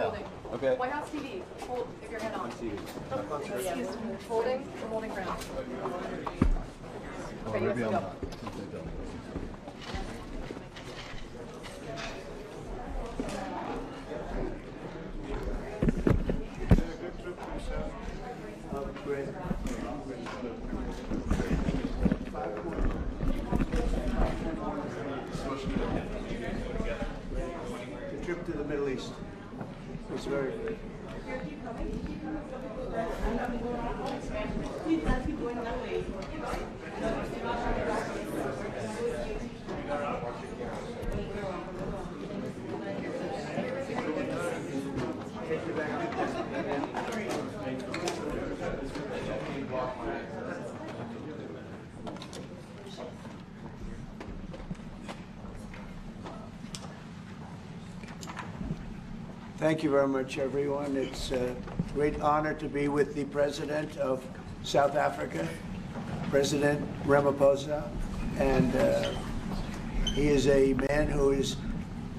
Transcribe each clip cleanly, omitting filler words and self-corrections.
Holding. Okay. White House TV. Hold if your head on. TV. Excuse me. Holding. I'm holding ground. Okay, you have to go. Great. The trip to the Middle East was very good. Thank you very much, everyone. It's a great honor to be with the President of South Africa, President Ramaphosa, and he is a man who is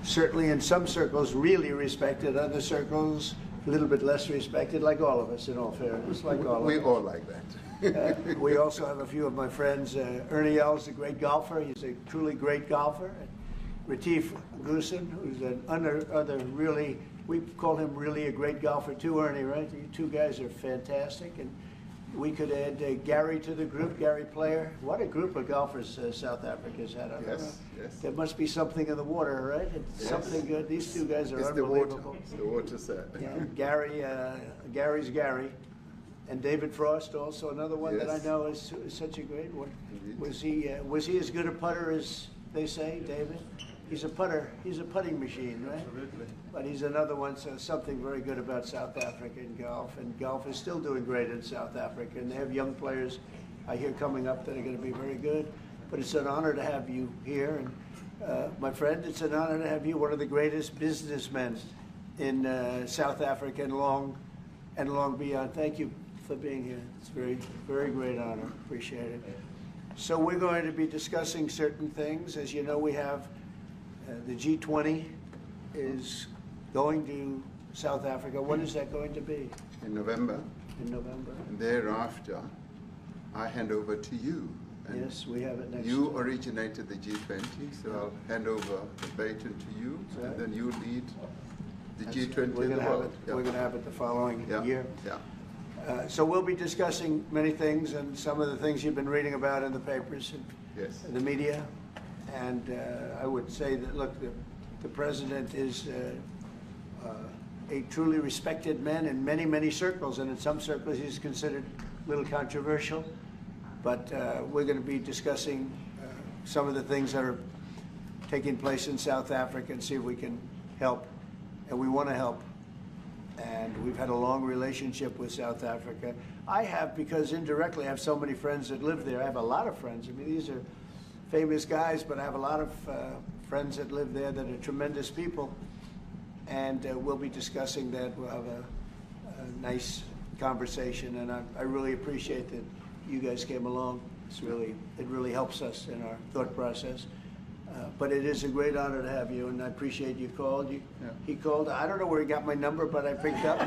certainly in some circles really respected, other circles a little bit less respected, like all of us, in all fairness, like all of us. We all like that. We also have a few of my friends. Ernie Els, a great golfer. He's a truly great golfer. Retief Goosen, who's an other really, we call him really a great golfer too, Ernie, right? You two guys are fantastic. And we could add Gary to the group, Gary Player. What a group of golfers South Africa's had. Yes, yes. There must be something in the water, right? It's Yes. something good. These two guys are It's unbelievable. the water set. Yeah, Gary's Gary. And David Frost, also another one that I Yes. know is such a great one. Indeed. Was he as good a putter as they say, David? He's a putter. He's a putting machine, right? Absolutely. But he's another one. So something very good about South African golf, and golf is still doing great in South Africa. And they have young players, I hear, coming up that are going to be very good. But it's an honor to have you here, and my friend, it's an honor to have you, one of the greatest businessmen in South Africa and long beyond. Thank you for being here. It's very, very great honor. Appreciate it. So we're going to be discussing certain things. As you know, we have the G20 is going to South Africa. When is that going to be? In November. In November. And thereafter, I hand over to you. And Yes, we have it next. you originated the G20, so I'll hand over the baton to you, Right. and then you lead the That's- G20 We're in going the to have world. it. We're going to have it the following Yeah. year. Yeah. So we'll be discussing many things, and some of the things you've been reading about in the papers and Yes. the media. And I would say that, look, the president is a truly respected man in many, many circles, and in some circles he's considered a little controversial. But we're going to be discussing some of the things that are taking place in South Africa and see if we can help. And we want to help. And we've had a long relationship with South Africa. I have, because indirectly I have so many friends that live there. I have a lot of friends. I mean, these are famous guys, but I have a lot of friends that live there that are tremendous people. And we'll be discussing that. We'll have a nice conversation, and I really appreciate that you guys came along. It really helps us in our thought process. But it is a great honor to have you, and I appreciate you called. He called. I don't know where he got my number, but I picked up.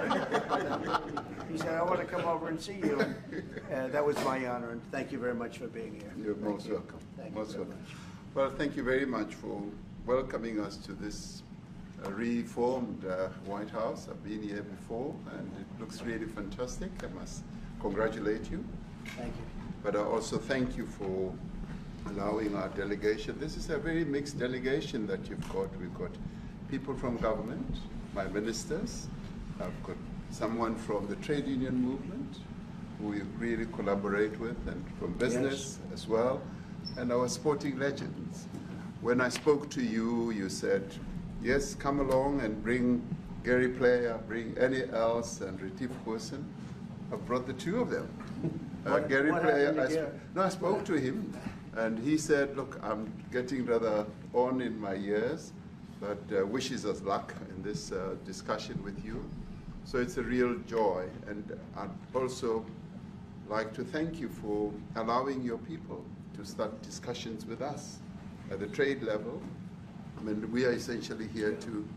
He said, I want to come over and see you. And, that was my honor, and thank you very much for being here. You're most welcome. Thank you Most very welcome. much. Well, thank you very much for welcoming us to this reformed White House. I've been here before, and it looks really fantastic. I must congratulate you. Thank you. But I also thank you for allowing our delegation. This is a very mixed delegation that you've got. We've got people from government, my ministers. I've got someone from the trade union movement who we really collaborate with, and from business as well, and our sporting legends. When I spoke to you, you said, yes, come along and bring Gary Player, bring Ernie Els and Retief Goosen. I've brought the two of them. Gary what Player, happened to Gary? I spoke to him, and he said, look, I'm getting rather on in my years, but wishes us luck in this discussion with you. So it's a real joy, and I'd also like to thank you for allowing your people to start discussions with us at the trade level. I mean, we are essentially here to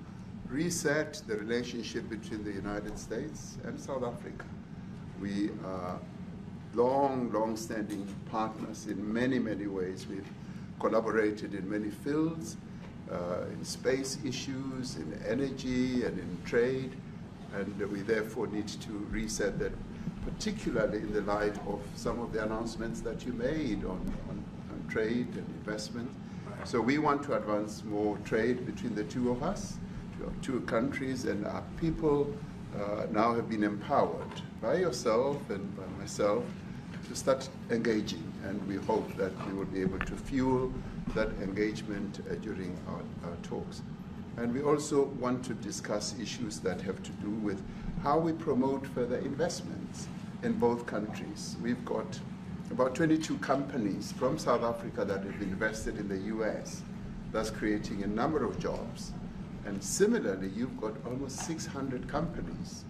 reset the relationship between the United States and South Africa. We are long-standing partners in many, many ways. We've collaborated in many fields, in space issues, in energy, and in trade, and we therefore need to reset that, particularly in the light of some of the announcements that you made on trade and investment. So we want to advance more trade between the two of us, two countries, and our people now have been empowered by yourself and by myself to start engaging, and we hope that we will be able to fuel that engagement during our talks. And we also want to discuss issues that have to do with how we promote further investments in both countries. We've got about 22 companies from South Africa that have invested in the US, thus creating a number of jobs. And similarly, you've got almost 600 companies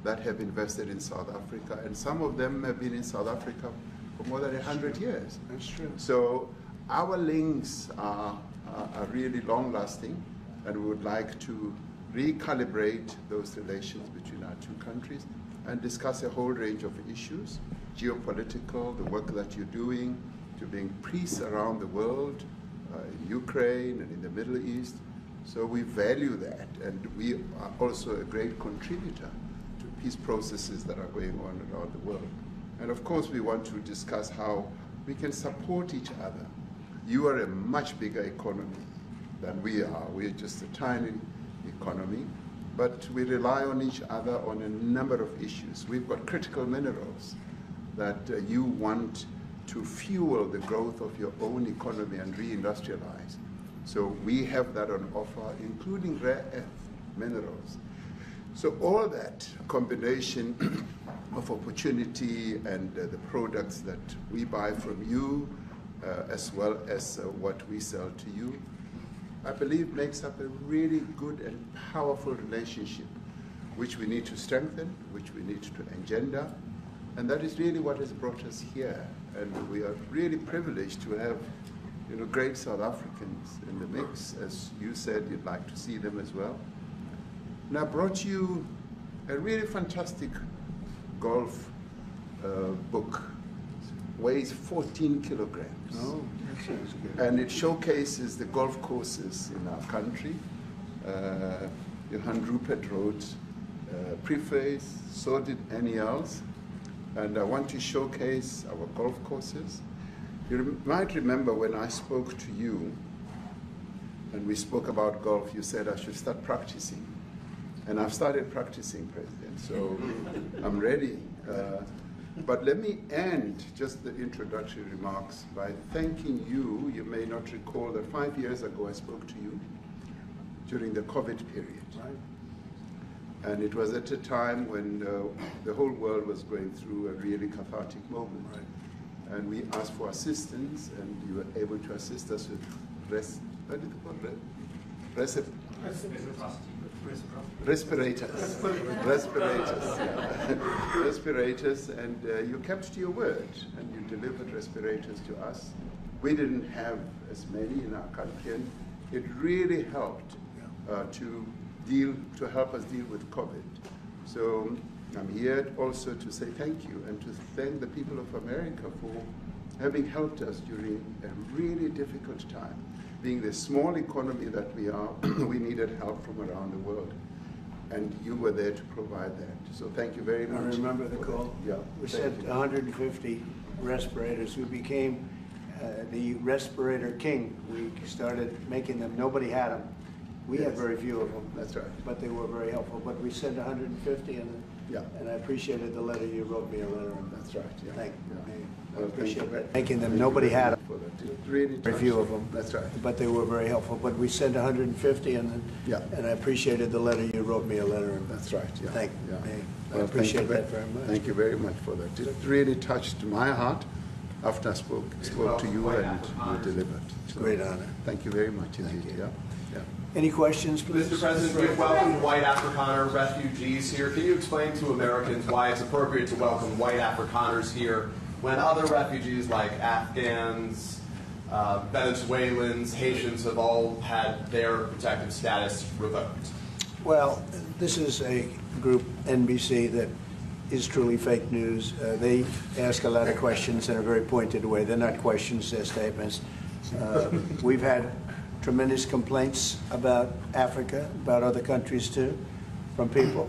that have invested in South Africa, and some of them have been in South Africa for more than 100 years. That's true. So our links are really long-lasting, and we would like to recalibrate those relations between our two countries and discuss a whole range of issues, geopolitical, the work that you're doing to bring peace around the world, in Ukraine and in the Middle East. So we value that, and we are also a great contributor to peace processes that are going on around the world. And of course, we want to discuss how we can support each other. You are a much bigger economy than we are. We're just a tiny economy, but we rely on each other on a number of issues. We've got critical minerals that you want to fuel the growth of your own economy and reindustrialize. So we have that on offer, including rare earth minerals. So all that combination of opportunity and the products that we buy from you, as well as what we sell to you, I believe makes up a really good and powerful relationship, which we need to strengthen, which we need to engender, and that is really what has brought us here. And we are really privileged to have, great South Africans in the mix. As you said, you'd like to see them as well. And I brought you a really fantastic golf book. Weighs 14 kilograms. Oh, that sounds good. And it showcases the golf courses in our country. Johann Rupert wrote preface, so did Annie Els. And I want to showcase our golf courses. You might remember when I spoke to you and we spoke about golf, you said I should start practicing. And I've started practicing, President, so I'm ready. But let me end just the introductory remarks by thanking you. You may not recall that 5 years ago I spoke to you during the COVID period. Right. And it was at a time when the whole world was going through a really cathartic moment. Right. And we asked for assistance, and you were able to assist us with respirators, respirators, and you kept to your word, and you delivered respirators to us. We didn't have as many in our country, and it really helped to help us deal with COVID. So I'm here also to say thank you and to thank the people of America for having helped us during a really difficult time. Being the small economy that we are, we needed help from around the world. And you were there to provide that. So thank you very much. I remember the call. Yeah. We sent 150 respirators. We became the respirator king. We started making them. Nobody had them. We had very few of them. That's right. But they were very helpful. But we sent 150, and I appreciated the letter. You wrote me a letter. That's right. Yeah. Thank you. Yeah. I appreciate that. Making them. Nobody had them. Really Very few of them. That's right. But they were very helpful. But we sent 150, and I appreciated the letter. You wrote me a letter. That's right. Yeah. Thank you. Yeah. I appreciate that very much. Thank you very much for that. It really touched my heart after I spoke to you and you delivered. It's a great honor. Thank you very much indeed. Thank you. Yeah. Yeah. Any questions, please? Mr. President, we've welcomed white Afrikaner refugees here. Can you explain to Americans why it's appropriate to welcome white Afrikaners here when other refugees like Afghans, Venezuelans, Haitians have all had their protected status revoked? Well, this is a group, NBC, that is truly fake news. They ask a lot of questions in a very pointed way. They're not questions, they're statements. We've had tremendous complaints about Africa, about other countries too, from people.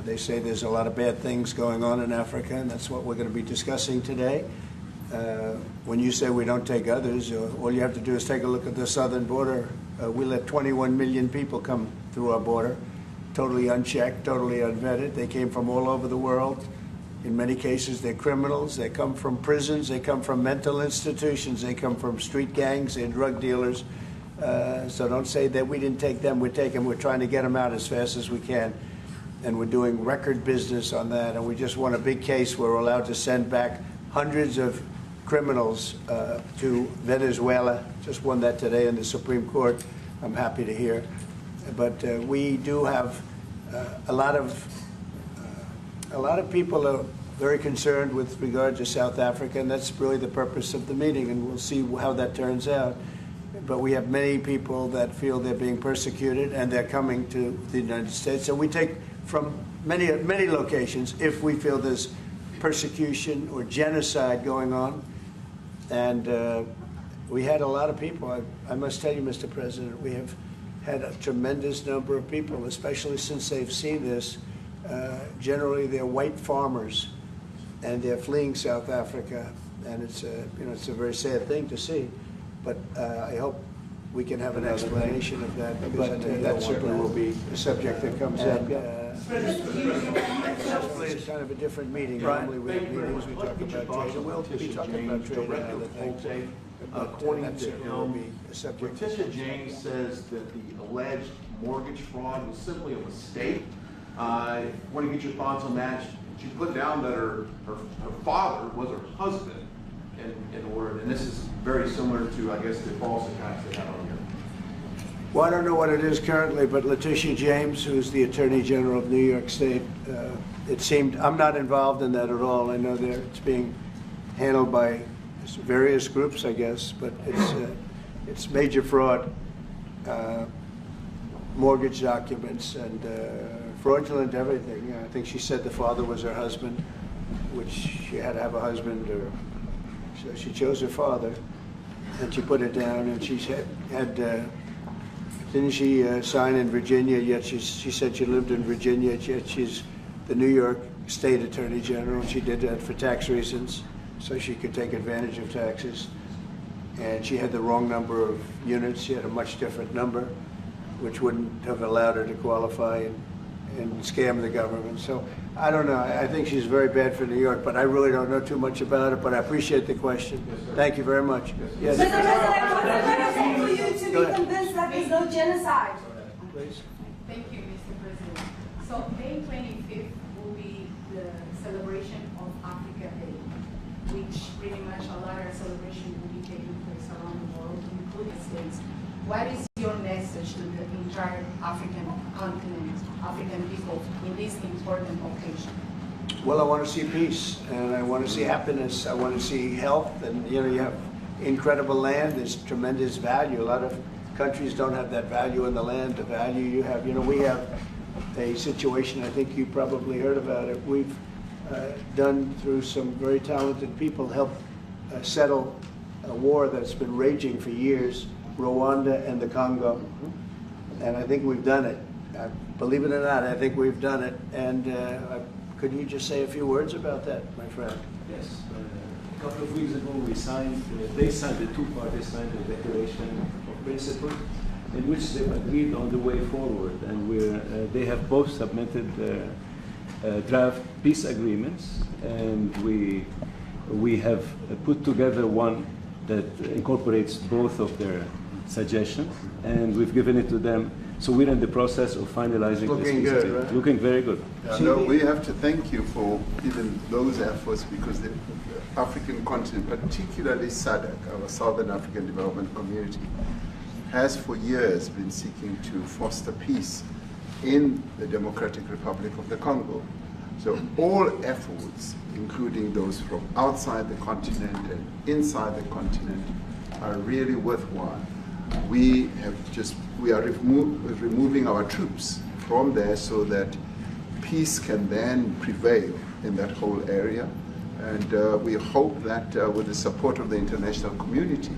They say there's a lot of bad things going on in Africa, and that's what we're going to be discussing today. When you say we don't take others, all you have to do is take a look at the southern border. We let 21 million people come through our border, totally unchecked, totally unvetted. They came from all over the world. In many cases, they're criminals. They come from prisons. They come from mental institutions. They come from street gangs. They're drug dealers. So don't say that we didn't take them. We take them. We're trying to get them out as fast as we can. And we're doing record business on that. And we just won a big case where we're allowed to send back hundreds of criminals to Venezuela. Just won that today in the Supreme Court. I'm happy to hear. But we do have a lot of people are very concerned with regard to South Africa, and that's really the purpose of the meeting, and we'll see how that turns out. But we have many people that feel they're being persecuted, and they're coming to the United States. So we take from many locations if we feel there's persecution or genocide going on. And we had a lot of people. I must tell you, Mr. President, we have had a tremendous number of people, especially since they've seen this. Generally, they're white farmers, and they're fleeing South Africa, and it's a very sad thing to see. But I hope we can have an explanation of that, because I think that certainly will be a subject that comes up. It's kind of a different meeting. Normally we have meetings, we talk about trade, and we'll be talking about trade and other things. According to him, Letitia James says that the alleged mortgage fraud was simply a mistake. I want to get your thoughts on that. She put down that her father was her husband in order, and this is very similar to, I guess, the false accounts they have on here. Well, I don't know what it is currently, but Letitia James, who's the Attorney General of New York State, it seemed, I'm not involved in that at all. I know it's being handled by various groups, I guess, but it's major fraud, mortgage documents, and fraudulent everything. I think she said the father was her husband, which she had to have a husband, or so she chose her father, and she put it down, and she had didn't she sign in Virginia, yet she said she lived in Virginia, yet she's the New York State Attorney General, and she did that for tax reasons, so she could take advantage of taxes. And she had the wrong number of units. She had a much different number, which wouldn't have allowed her to qualify and scam the government. So I don't know. I think she's very bad for New York, but I really don't know too much about it, but I appreciate the question. Yes, thank you very much. Yes. Mr. President, for you to be convinced that there's no genocide. Please. Thank you, Mr. President. So May 25th will be the celebration of Africa Day, which pretty much a lot of celebration will be taking place around the world, including the States. What is your message to the entire African continent, African people, in this important occasion? Well, I want to see peace, and I want to see happiness. I want to see health, and you have incredible land. There's tremendous value. A lot of countries don't have that value in the land, the value you have. We have a situation, I think you probably heard about it. We've done, through some very talented people, helped settle a war that's been raging for years, Rwanda and the Congo. And I think we've done it. Believe it or not, I think we've done it. And could you just say a few words about that, my friend? Yes. A couple of weeks ago, the two parties signed a declaration of principles in which they agreed on the way forward. And they have both submitted draft peace agreements, and we have put together one that incorporates both of their suggestions, and we've given it to them. So we're in the process of finalizing Looking this. Good, right? Looking very good. No, we have to thank you for even those efforts, because the African continent, particularly SADC, our Southern African Development Community, has for years been seeking to foster peace in the Democratic Republic of the Congo. So all efforts, including those from outside the continent and inside the continent, are really worthwhile. we are removing our troops from there so that peace can then prevail in that whole area. And we hope that with the support of the international community,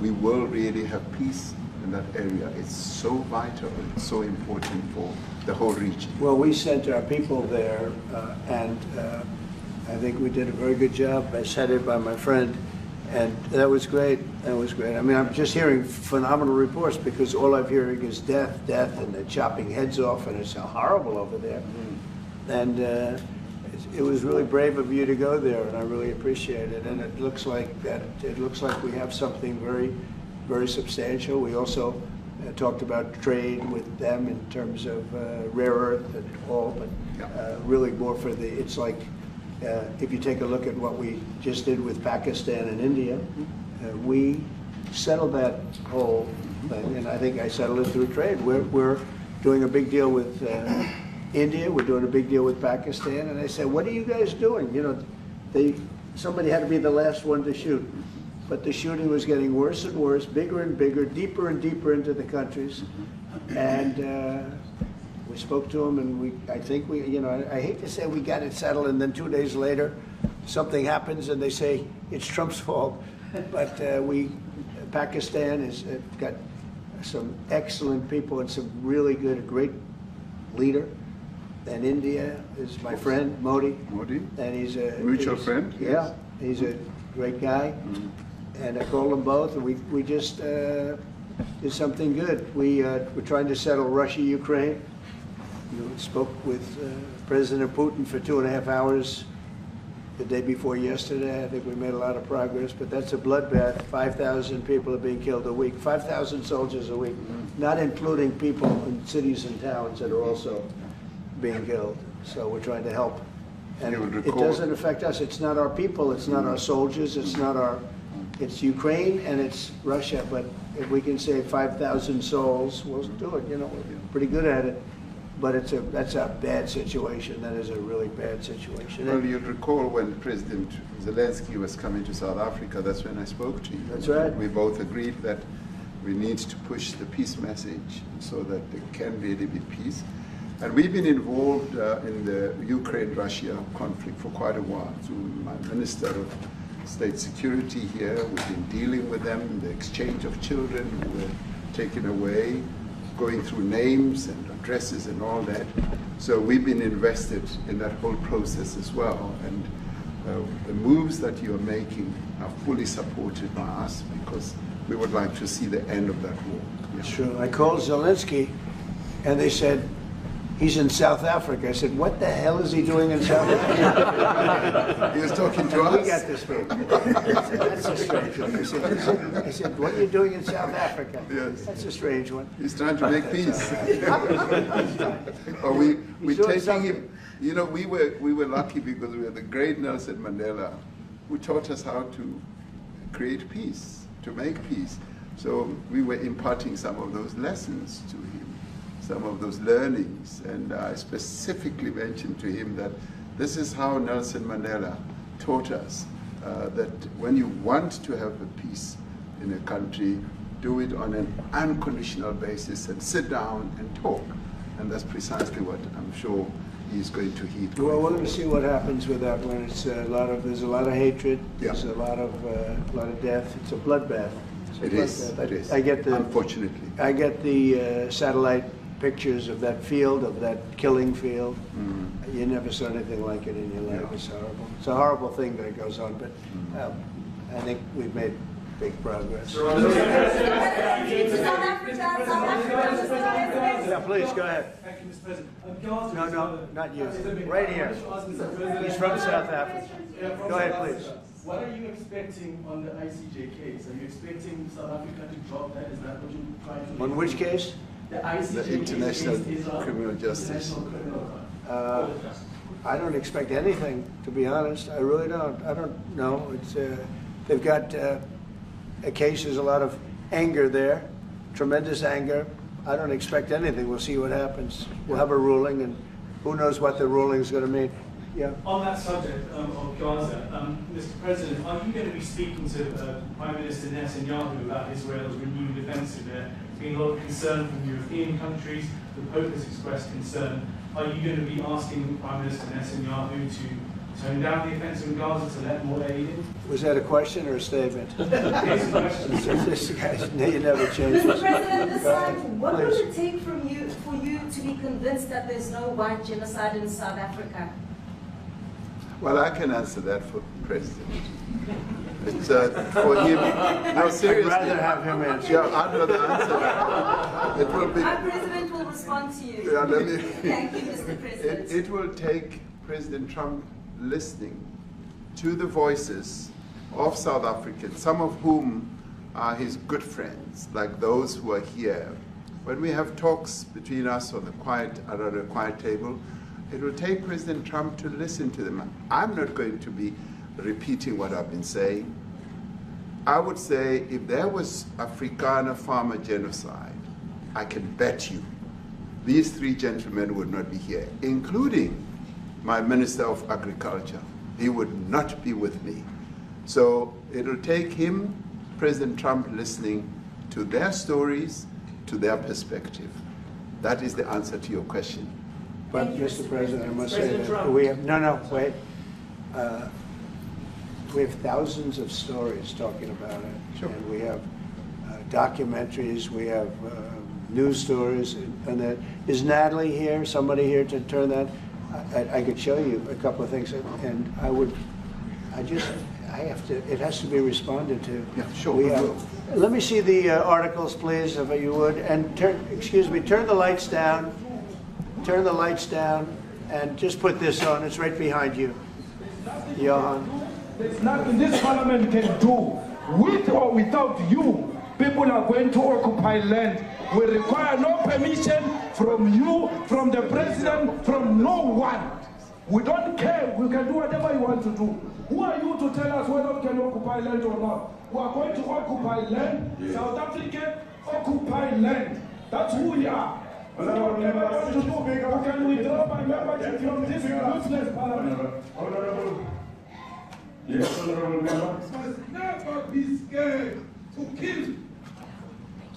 we will really have peace in that area. It's so vital, it's so important for the whole region. Well, we sent our people there, and I think we did a very good job, as headed by my friend, and that was great. That was great. I mean, I'm just hearing phenomenal reports because all I'm hearing is death, and they're chopping heads off, and it's horrible over there. And it was really brave of you to go there, and I really appreciate it. And it looks like we have something very, very substantial. We also talked about trade with them in terms of rare earth and all, but really more for the. It's like if you take a look at what we just did with Pakistan and India, we settled that whole thing, and I think I settled it through trade. We're doing a big deal with India. We're doing a big deal with Pakistan, and I said, "What are you guys doing?" You know, somebody had to be the last one to shoot, but the shooting was getting worse and worse, bigger and bigger, deeper and deeper into the countries, and we spoke to them, and I think you know, I hate to say we got it settled, and then 2 days later, something happens, and they say it's Trump's fault, but Pakistan has got some excellent people and some really good, great leader. And India is my friend, Modi. And he's a mutual friend. Yeah, he's a great guy. And I called them both, and we just did something good. We're trying to settle Russia, Ukraine. Spoke with President Putin for 2.5 hours the day before yesterday. I think we made a lot of progress, but that's a bloodbath. 5,000 people are being killed a week, 5,000 soldiers a week, not including people in cities and towns that are also being killed. So we're trying to help. And it doesn't affect us. It's not our people. It's not our soldiers. It's Ukraine and it's Russia. But if we can save 5,000 souls, we'll do it. You know, we're pretty good at it. But that's a bad situation. That is a really bad situation. Well, you'd recall when President Zelensky was coming to South Africa, that's when I spoke to you. That's right. We both agreed that we need to push the peace message so that there can really be peace. And we've been involved in the Ukraine-Russia conflict for quite a while. Through my Minister of State Security here, we've been dealing with them, the exchange of children who were taken away, going through names and addresses and all that. So we've been invested in that whole process as well. And the moves that you're making are fully supported by us because we would like to see the end of that war. It's true. I called Zelensky, and they said, he's in South Africa. I said, what the hell is he doing in South Africa? He was talking to us. We got this straight. That's a strange one. I said, what are you doing in South Africa? Yes. That's a strange one. He's trying to make peace. Or we're taking him. You know, we were lucky because we had the great Nelson Mandela, who taught us how to create peace, to make peace. So we were imparting some of those lessons to him, some of those learnings, and I specifically mentioned to him that this is how Nelson Mandela taught us, that when you want to have a peace in a country, do it on an unconditional basis and sit down and talk. And that's precisely what I'm sure he's going to heed. Well, we're going to see what happens with that one. It's there's a lot of hatred, there's a lot of death. It's a bloodbath. It is. Unfortunately. I get the satellite pictures of that field, of that killing field. You never saw anything like it in your life. It's horrible. It's a horrible thing that goes on, but I think we've made big progress. Yeah, please, go ahead. Thank you, Mr. President. No, not you. Right here. He's from South Africa. Go ahead, please. What are you expecting on the ICJ case? Are you expecting South Africa to drop that? Is that what you're trying to do? On which case? The ICJ The International case Criminal Justice. International Criminal Court. I don't expect anything, to be honest. I really don't. I don't know. It's they've got a case. There's a lot of anger there, tremendous anger. I don't expect anything. We'll see what happens. We'll have a ruling, and who knows what the ruling is going to mean. Yeah. On that subject of Gaza, Mr. President, are you going to be speaking to Prime Minister Netanyahu about Israel's renewed offensive there? There's been a lot of concern from European countries. The Pope has expressed concern. Are you going to be asking Prime Minister Netanyahu to tone down the offensive in Gaza, to let more aid in? Was that a question or a statement? It's a question. This guy's, you never change. Mr. President, this time, what Please. will it take for you to be convinced that there's no white genocide in South Africa? Well, I can answer that for the President. It's for him. No, seriously. I'd rather have him answer. Yeah, I'd rather answer that. It will be. Our President will respond to you. Yeah, let me, Thank you, Mr. President. it will take President Trump listening to the voices of South Africans, some of whom are his good friends, like those who are here. When we have talks between us on the around a quiet table, it will take President Trump to listen to them. I'm not going to be repeating what I've been saying. I would say if there was Afrikaner farmer genocide, I can bet you these three gentlemen would not be here, including my Minister of Agriculture. He would not be with me. So it'll take him, President Trump, listening to their stories, to their perspective. That is the answer to your question. But, Thank you, Mr. Mr. President, I must say President that Trump. we have, wait. We have thousands of stories talking about it. Sure. And we have documentaries, we have news stories, and that. Is Natalie here, somebody here to turn that? I could show you a couple of things, and it has to be responded to. Yeah, sure, We we have- will. Let me see the articles, please, if you would, and turn the lights down. Turn the lights down, and just put this on. It's right behind you, Johan. There's nothing this parliament can do. With or without you, people are going to occupy land. We require no permission from you, from the president, from no one. We don't care. We can do whatever you want to do. Who are you to tell us whether we can occupy land or not? We are going to occupy land. Yeah. South Africa occupy land. That's who we are. So whatever you want to do, we can withdraw my membership from this useless parliament. Yes, honorable member. Must never be scared to kill.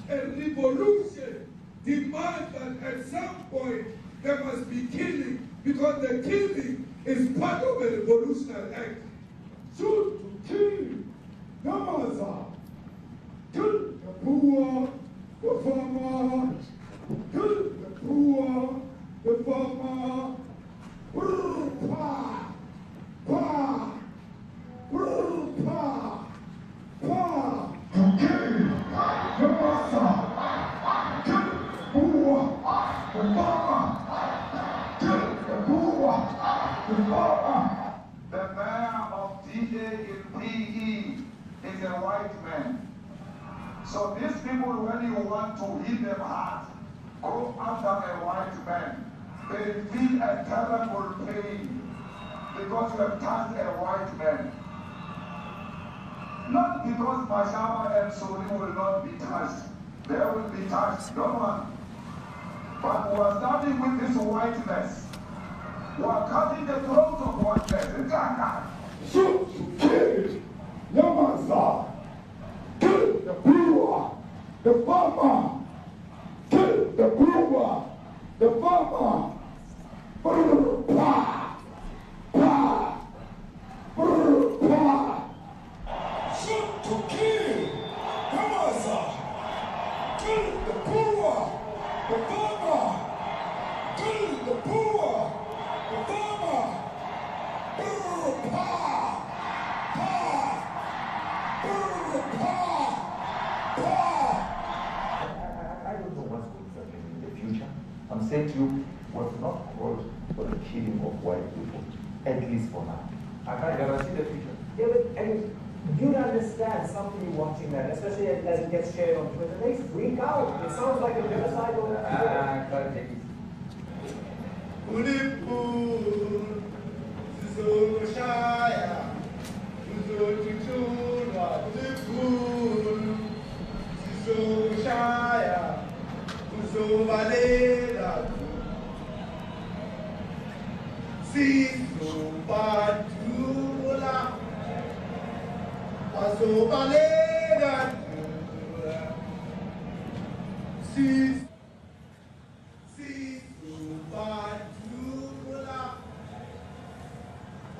A revolution demands that at some point there must be killing, because the killing is part of a revolutionary act. Shoot to kill, Namaza. Kill the poor, the farmer. Kill the poor, the farmer. Pa, pa. The mayor of DA in PE is a white man. So these people, when you want to hit them hard, go after a white man. They feel a terrible pain because you have turned a white man. Not because Mashaba and Suri will not be touched. They will be touched, no one. But we are starting with this whiteness. We are cutting the throat of whiteness. Shoot to kill, Namaza. Kill the brewer, the farmer. Kill the brewer, the farmer. Pa, pa, pa. Shoot to kill, Namaza. Kill the brewer, the farmer. Kill the brewer, the farmer. Pa, pa, pa, pa. I don't know what's going to happen in the future. I'm saying to you, we have not called for the killing of white people, at least for now. I can't guarantee the future. Yeah, but you'd understand somebody watching that, especially as it gets shared on Twitter. They freak out. It sounds like a genocide on Twitter. Sisupatula Asobalega Sisupatula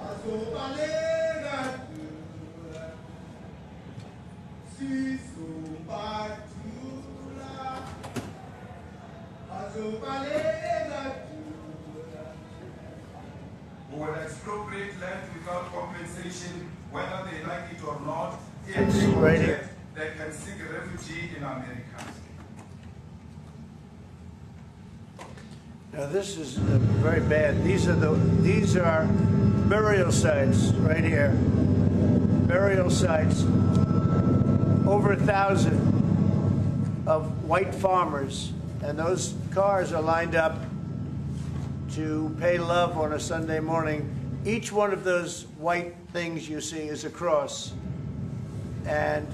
Asobalega Sisupatula Asobalega. Who will expropriate land without compensation, whether they like it or not. If they object, they can seek refugee in America. Now this is very bad. These are burial sites right here. Burial sites. Over 1,000 of white farmers, and those cars are lined up to pay love on a Sunday morning. Each one of those white things you see is a cross, and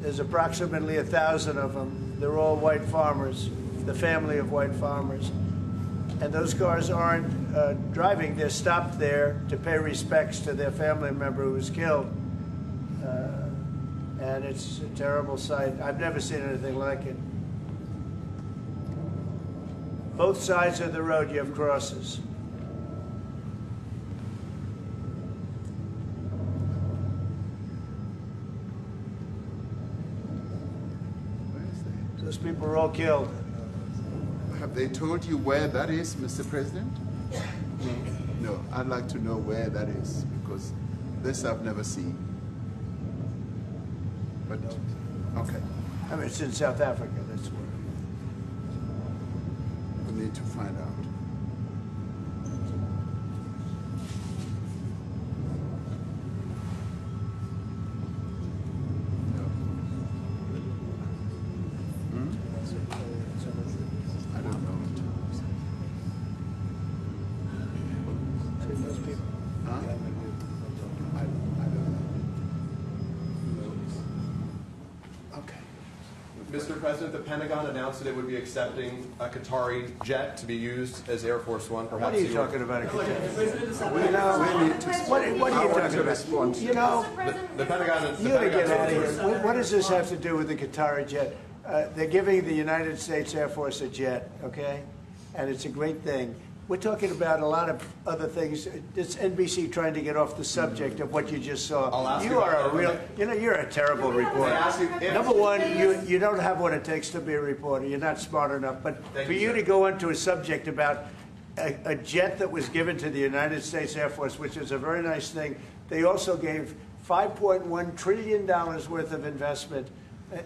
there's approximately 1,000 of them. They're all white farmers, the family of white farmers. And those cars aren't driving, they're stopped there to pay respects to their family member who was killed. And it's a terrible sight. I've never seen anything like it. Both sides of the road, you have crosses. Those people were all killed. Have they told you where that is, Mr. President? No, I'd like to know where that is, because this I've never seen. But, okay. I mean, it's in South Africa, that's where. We need to find out. I don't know. Huh? I don't know. Okay. Mr. President, the Pentagon announced that it would be accepting a Qatari jet to be used as Air Force One. Perhaps What are you talking about? What are you talking about? You know, the Pentagon. You gotta get out of here. What does this have to do with the Qatari jet? They're giving the United States Air Force a jet, okay? And it's a great thing. We're talking about a lot of other things. It's NBC trying to get off the subject of what you just saw. You are a real, you're a terrible reporter. Number one, you don't have what it takes to be a reporter. You're not smart enough. But for you to go into a subject about a jet that was given to the United States Air Force, which is a very nice thing, they also gave $5.1 trillion worth of investment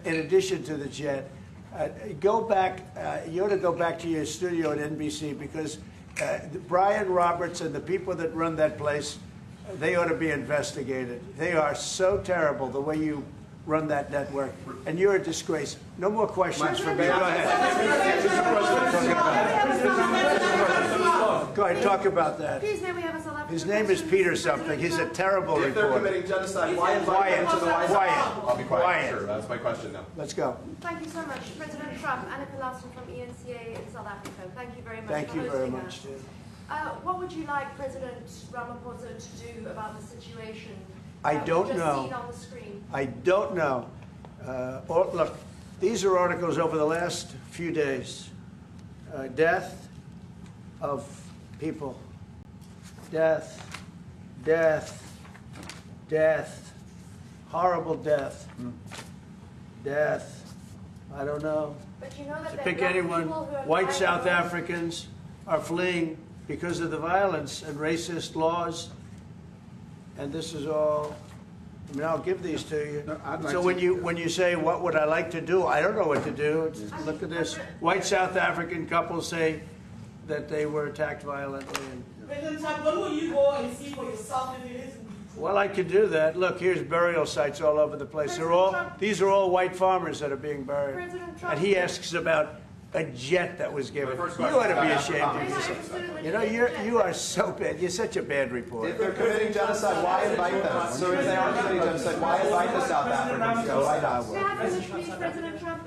in addition to the jet. Go back, you ought to go back to your studio at NBC, because Brian Roberts and the people that run that place, they ought to be investigated. They are so terrible the way you run that network, and you're a disgrace. No more questions for me. Go ahead. Go ahead, talk about that. Please, may we have a South African His name is Peter something. He's a terrible reporter. If they're committing genocide, why invite them to the White House? I'll be quiet. Sure, that's my question now. Let's go. Thank you so much, President Trump. Annika Larson from ENCA in South Africa. Thank you very much. Thank you very much. What would you like President Ramaphosa to do about the situation? I don't know. Seen on the screen? I don't know. Look, these are articles over the last few days. Death of people. Death, death, death, horrible death. Death, I don't know. But you know that To pick anyone, white South Africans are fleeing because of the violence and racist laws. And this is all, I mean, I'll give these to you. So when you say, what would I like to do? I don't know what to do. Look at this. White South African couples say that they were attacked violently. President Trump, when will you go and see for yourself if it is? Well, I could do that. Look, here's burial sites all over the place. These are all white farmers that are being buried. And he asks about a jet that was given. You ought to be ashamed of yourself. You know, you are so bad. You're such a bad reporter. If they're committing genocide, why invite them? So if they are committing genocide, why invite the South Africans to the White House? President Trump?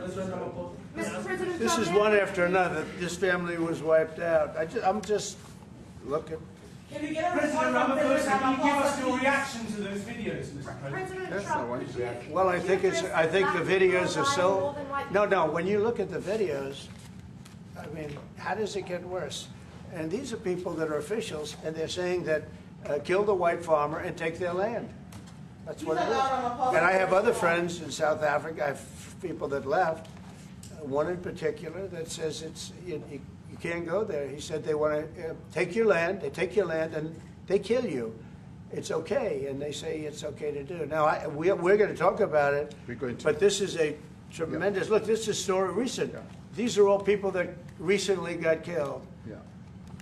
Mr. President This is one after another. This family was wiped out. I'm just look at. Can we get a President response from Ramaphosa, can you give us your please? reaction to those videos, Mr. President? Yes, I want to react. Well, I think the videos are so. No. When you look at the videos, I mean, how does it get worse? And these are people that are officials, and they're saying that kill the white farmer and take their land. That's what it is. And I have other friends in South Africa. I have people that left. One in particular that says you can't go there. He said they want to take your land. They take your land and they kill you. It's okay, and they say it's okay to do. Now we're going to talk about it. We're going to. But this is a tremendous look. This is story recent. Yeah. These are all people that recently got killed. Yeah.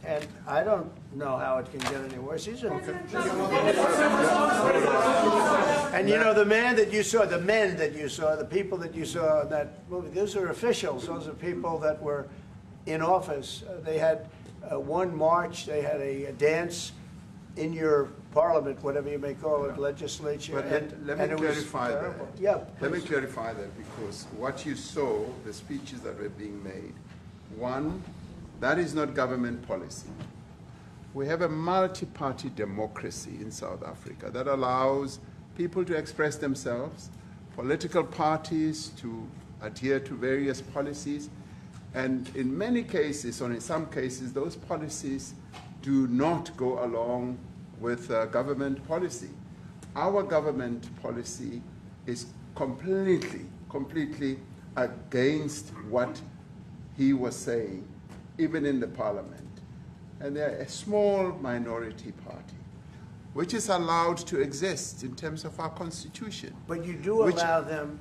And I don't know how it can get any worse. These are. And you know, the men that you saw, the people that you saw in that movie, those are officials. Those are people that were in office. They had one march. They had a dance in your parliament, whatever you may call it, legislature. But let me clarify that. Yeah. Let me clarify that, because what you saw, the speeches that were being made, one, that is not government policy. We have a multi-party democracy in South Africa that allows people to express themselves, political parties to adhere to various policies, and in many cases, or in some cases, those policies do not go along with government policy. Our government policy is completely against what he was saying, even in the parliament. And they're a small minority party, which is allowed to exist in terms of our constitution. But you do allow them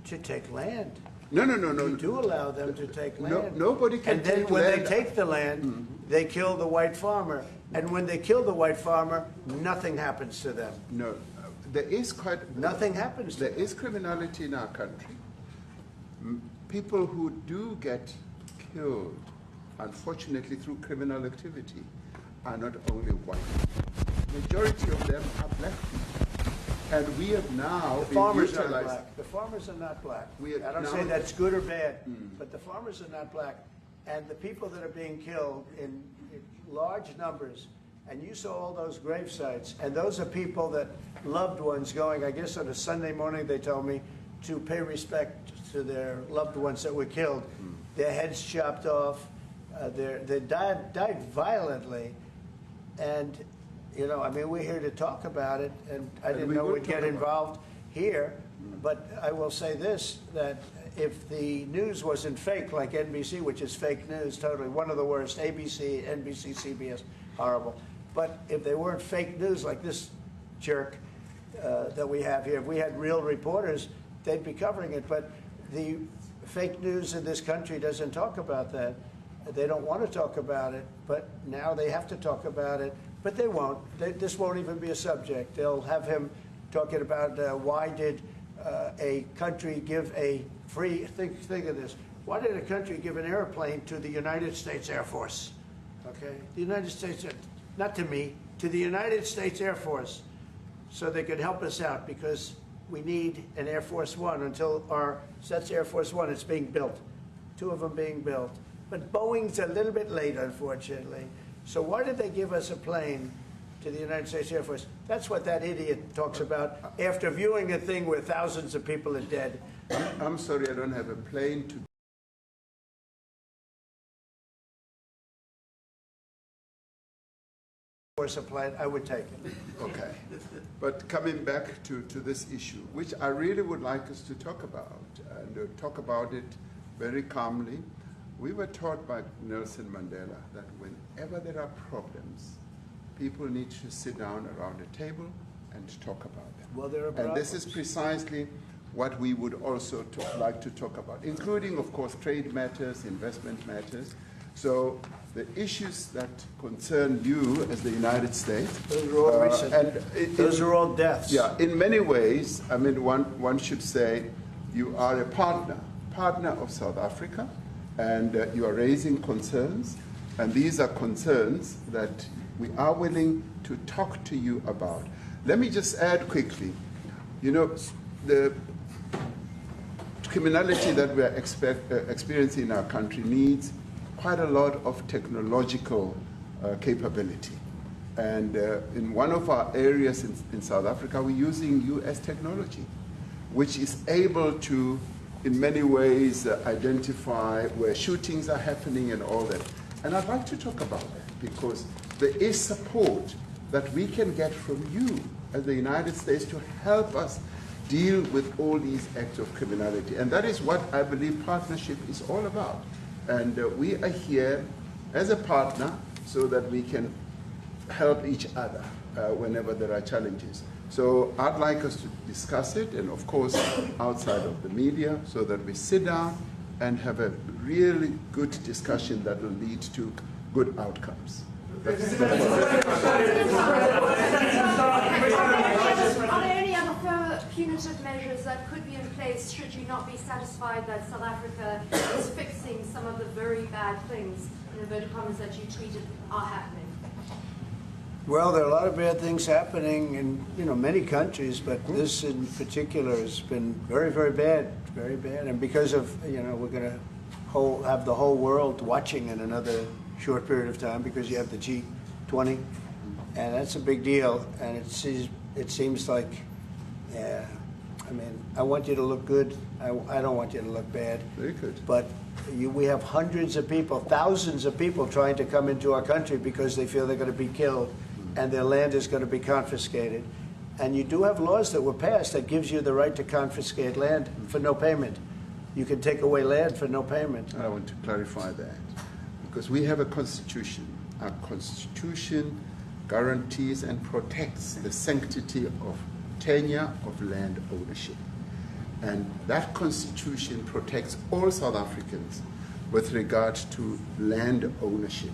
to take land. No. You do allow them to take land. Nobody can take land. And then when they take the land, they kill the white farmer. And when they kill the white farmer, nothing happens to them. No, there is nothing happens to them. There is criminality in our country. People who do get killed, unfortunately, through criminal activity, are not only white. Majority of them are black people. And we have now The farmers are black. The farmers are not black. I don't say that's good or bad, but the farmers are not black. And the people that are being killed in large numbers, and you saw all those grave sites, and those are people that loved ones going, I guess on a Sunday morning, they told me, to pay respect to their loved ones that were killed. Their heads chopped off. They died violently. And, you know, I mean, we're here to talk about it, and I didn't know we'd get involved here. But I will say this, that if the news wasn't fake, like NBC, which is fake news, totally, one of the worst, ABC, NBC, CBS, horrible. But if they weren't fake news like this jerk that we have here, if we had real reporters, they'd be covering it. But the fake news in this country doesn't talk about that. They don't want to talk about it, but now they have to talk about it. But they won't. This won't even be a subject. They'll have him talking about why did a country give a free, think of this, why did a country give an airplane to the United States Air Force? Okay, the United States, not to me, to the United States Air Force, so they could help us out, because we need an Air Force One until that's Air Force One, it's being built, 2 of them being built. But Boeing's a little bit late, unfortunately. So why did they give us a plane to the United States Air Force? That's what that idiot talks about after viewing a thing where thousands of people are dead. I'm sorry, I don't have a plane to Plane, I would take it. Okay. But coming back to this issue, which I really would like us to talk about, and talk about it very calmly. We were taught by Nelson Mandela that whenever there are problems, people need to sit down around a table and talk about them. Well, there are problems. And this is precisely what we would also like to talk about, including, of course, trade matters, investment matters. So the issues that concern you as the United States. Those are all recent. Those are all deaths. Yeah, in many ways, I mean, one should say you are a partner of South Africa, and you are raising concerns, and these are concerns that we are willing to talk to you about. Let me just add quickly, you know, the criminality that we are experiencing in our country needs quite a lot of technological capability. And in one of our areas in South Africa, we're using US technology, which is able to, in many ways, identify where shootings are happening and all that. And I'd like to talk about that because there is support that we can get from you as the United States to help us deal with all these acts of criminality. And that is what I believe partnership is all about. And we are here as a partner so that we can help each other whenever there are challenges. So I'd like us to discuss it, and of course outside of the media, so that we sit down and have a really good discussion that will lead to good outcomes. Are there any other further punitive measures that could be in place should you not be satisfied that South Africa is fixing some of the very bad things, in inverted commas, that you tweeted are happening? Well, there are a lot of bad things happening in many countries, but this in particular has been very, very bad, and because of we're going to have the whole world watching in another short period of time because you have the G20, and that's a big deal. And it seems like, I want you to look good. I don't want you to look bad. Very good. But we have hundreds of people, thousands of people trying to come into our country because they feel they're going to be killed and their land is going to be confiscated. And you do have laws that were passed that gives you the right to confiscate land for no payment. You can take away land for no payment. I want to clarify that because we have a constitution. Our constitution guarantees and protects the sanctity of tenure of land ownership. And that constitution protects all South Africans with regard to land ownership.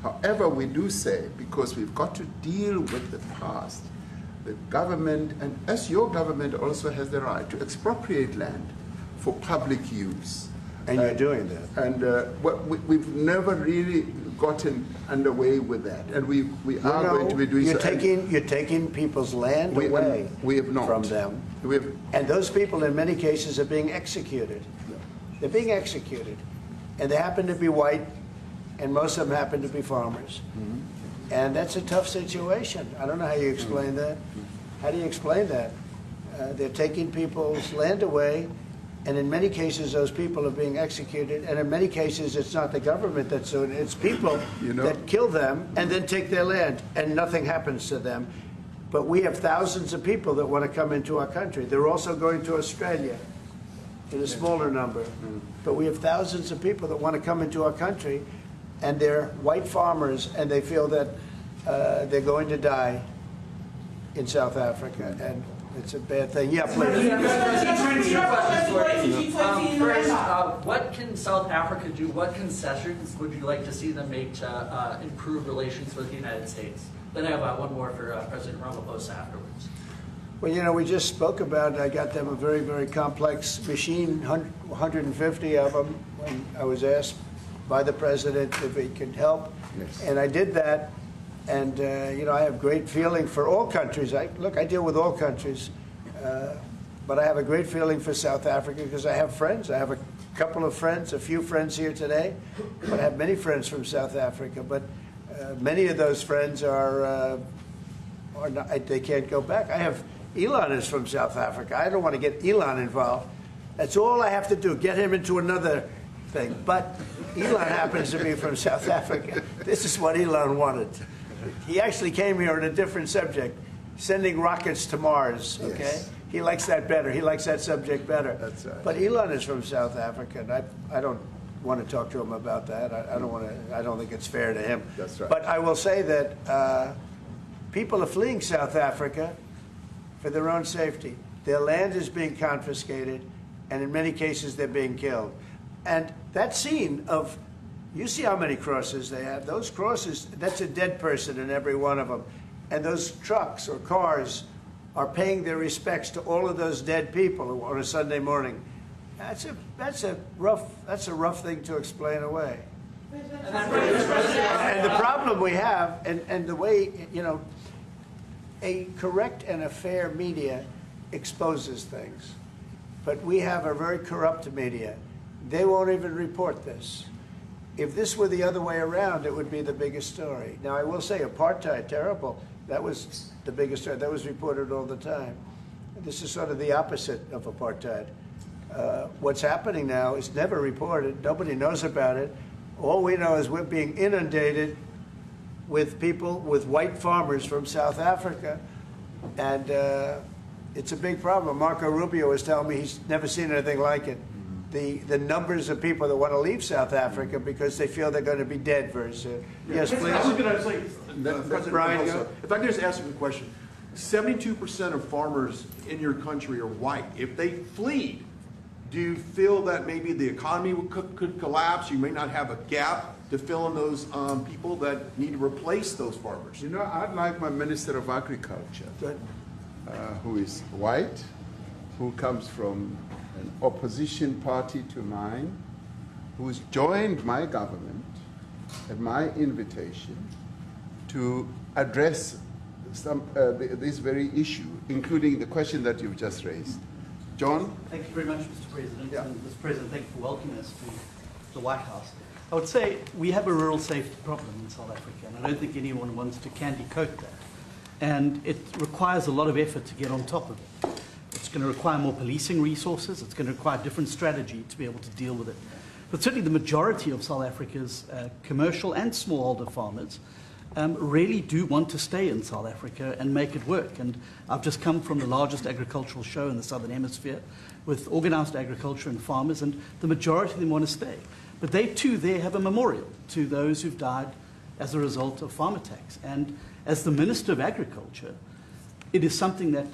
However, we do say, because we've got to deal with the past, the government, and as your government also has the right to expropriate land for public use. And you're doing that. And we've never really gotten underway with that. And we are going to be doing so. You're taking people's land away we have not. From them. And those people in many cases are being executed. They're being executed. And they happen to be white, and most of them happen to be farmers. Mm-hmm. And that's a tough situation. I don't know how you explain that. How do you explain that? They're taking people's land away, and in many cases those people are being executed, and in many cases it's not the government that's doing it, it's people that kill them and then take their land, and nothing happens to them. But we have thousands of people that want to come into our country. They're also going to Australia in a smaller number. But we have thousands of people that want to come into our country, and they're white farmers, and they feel that they're going to die in South Africa, and it's a bad thing. Yeah, please. First, what can South Africa do? What concessions would you like to see them make to improve relations with the United States? Then I have one more for President Ramaphosa afterwards. Well, we just spoke about it. I got them a very, very complex machine, 150 of them, when I was asked by the president if he could help. Yes. And I did that. And, I have great feeling for all countries. I deal with all countries. But I have a great feeling for South Africa because I have friends. I have a couple of friends, a few friends here today. But I have many friends from South Africa. But many of those friends are not, they can't go back. I have, Elon is from South Africa. I don't want to get Elon involved. That's all I have to do, get him into another thing. But Elon happens to be from South Africa. This is what Elon wanted. He actually came here on a different subject, sending rockets to Mars, okay? Yes. He likes that better. He likes that subject better. That's right. But Elon is from South Africa, and I don't want to talk to him about that. I don't think it's fair to him. That's right. But I will say that people are fleeing South Africa for their own safety. Their land is being confiscated, and in many cases they're being killed. And that scene of, you see how many crosses they have. Those crosses, that's a dead person in every one of them. And those trucks or cars are paying their respects to all of those dead people on a Sunday morning. That's a rough thing to explain away. And the problem we have, and the way, a correct and a fair media exposes things. But we have a very corrupt media. They won't even report this. If this were the other way around, it would be the biggest story. Now, I will say apartheid, terrible. That was the biggest story. That was reported all the time. This is sort of the opposite of apartheid. What's happening now is never reported. Nobody knows about it. All we know is we're being inundated with people, with white farmers from South Africa. And it's a big problem. Marco Rubio was telling me he's never seen anything like it. The numbers of people that want to leave South Africa because they feel they're going to be dead very soon. Yes, please. I was going to say, President Brian, Ramaphosa, if I could just ask you a question. 72% of farmers in your country are white. If they flee, do you feel that maybe the economy could collapse? You may not have a gap to fill in those people that need to replace those farmers. You know, I'd like my Minister of Agriculture, who is white, who comes from an opposition party to mine, who's joined my government at my invitation to address this very issue, including the question that you've just raised. John? Thank you very much, Mr. President. Yeah. And Mr. President, thank you for welcoming us to the White House. I would say we have a rural safety problem in South Africa, and I don't think anyone wants to candy coat that. And it requires a lot of effort to get on top of it. It's going to require more policing resources. It's going to require a different strategy to be able to deal with it. But certainly the majority of South Africa's commercial and smallholder farmers really do want to stay in South Africa and make it work. And I've just come from the largest agricultural show in the Southern Hemisphere with organized agriculture and farmers, and the majority of them want to stay. But they too there have a memorial to those who've died as a result of farm attacks. And as the Minister of Agriculture, it is something that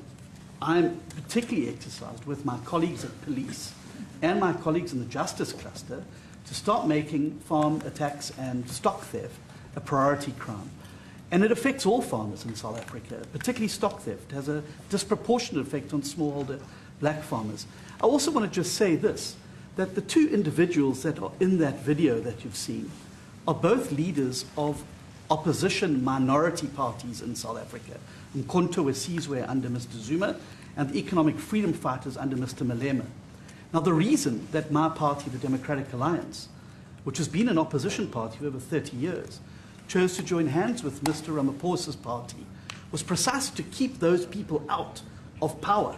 I'm particularly exercised with my colleagues at police and my colleagues in the justice cluster to start making farm attacks and stock theft a priority crime. And it affects all farmers in South Africa, particularly stock theft. It has a disproportionate effect on smallholder black farmers. I also want to just say this, that the two individuals that are in that video that you've seen are both leaders of opposition minority parties in South Africa. Mkhonto weSizwe under Mr. Zuma and the economic freedom fighters under Mr. Malema. Now the reason that my party, the Democratic Alliance, which has been an opposition party for over 30 years, chose to join hands with Mr. Ramaphosa's party was precisely to keep those people out of power.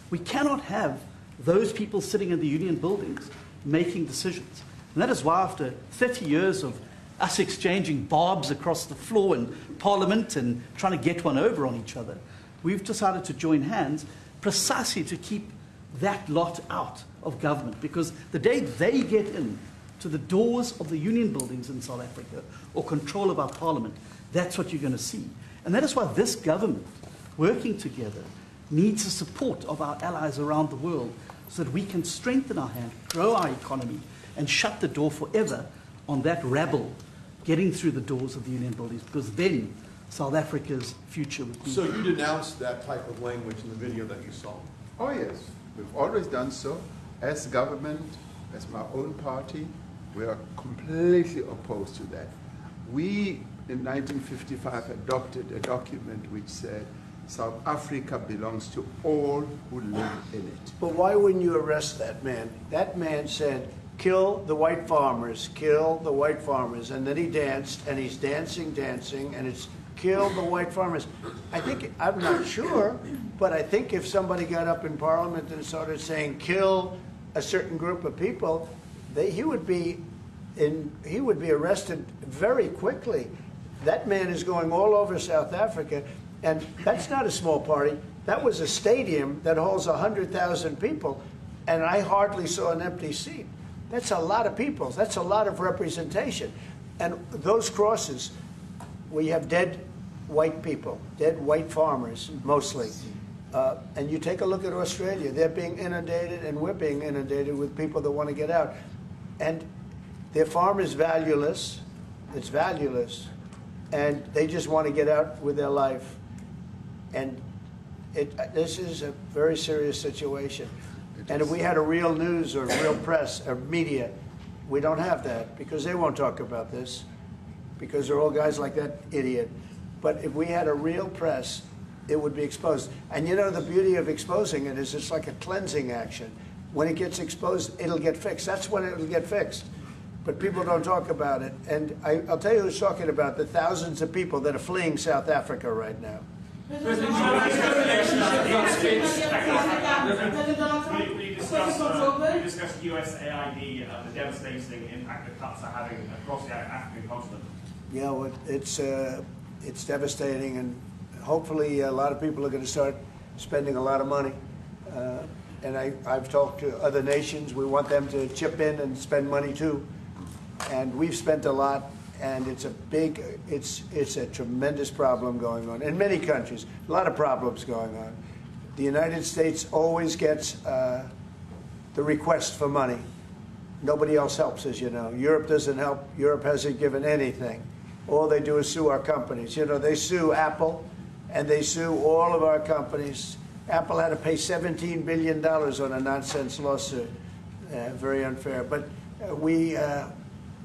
We cannot have those people sitting in the union buildings making decisions. And that is why after 30 years of us exchanging barbs across the floor in Parliament and trying to get one over on each other, we've decided to join hands precisely to keep that lot out of government. Because the day they get in to the doors of the union buildings in South Africa or control of our parliament, that's what you're going to see. And that is why this government, working together, needs the support of our allies around the world so that we can strengthen our hand, grow our economy, and shut the door forever on that rabble getting through the doors of the union buildings, because then South Africa's future would be... So you denounced that type of language in the video that you saw? Oh yes, we've always done so. As government, as my own party, we are completely opposed to that. We, in 1955, adopted a document which said South Africa belongs to all who live in it. But why wouldn't you arrest that man? That man said, kill the white farmers, kill the white farmers. And then he danced, and he's dancing, and it's kill the white farmers. I think, I'm not sure, but I think if somebody got up in Parliament and started saying kill a certain group of people, he would be arrested very quickly. That man is going all over South Africa, and that's not a small party. That was a stadium that holds 100,000 people, and I hardly saw an empty seat. That's a lot of people. That's a lot of representation. And those crosses, we have dead white people, dead white farmers, mostly. And you take a look at Australia, they're being inundated, and we're being inundated with people that want to get out. And their farm is valueless, it's valueless, and they just want to get out with their life. And this is a very serious situation. And if we had a real news or real press or media, we don't have that because they won't talk about this because they're all guys like that idiot. But if we had a real press, it would be exposed. And you know, the beauty of exposing it is it's like a cleansing action. When it gets exposed, it'll get fixed. That's when it'll get fixed. but people don't talk about it. And I'll tell you who's talking about the thousands of people that are fleeing South Africa right now. We discussed USAID, the devastating impact the cuts are having across the African continent. Yeah, well, it's devastating, and hopefully a lot of people are going to start spending a lot of money. And I've talked to other nations. We want them to chip in and spend money too. And we've spent a lot, and it's a tremendous problem going on in many countries. A lot of problems going on. The United States always gets the request for money. Nobody else helps, as you know. Europe doesn't help. Europe hasn't given anything. All they do is sue our companies. You know, they sue Apple, and they sue all of our companies. Apple had to pay $17 billion on a nonsense lawsuit. Very unfair. But we're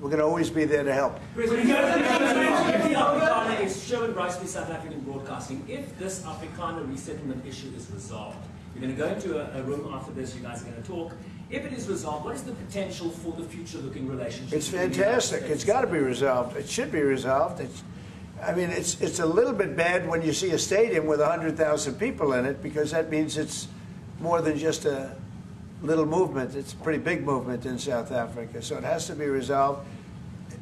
going to always be there to help. If the Afrikaner is shown rightly South African broadcasting, if this Afrikaner resettlement issue is resolved, you're going to go into a room after this, you guys are going to talk. If it is resolved, what is the potential for the future-looking relationship? It's fantastic. It's got to be resolved. It should be resolved. I mean, it's a little bit bad when you see a stadium with 100,000 people in it, because that means it's more than just a little movement. It's a pretty big movement in South Africa. So it has to be resolved.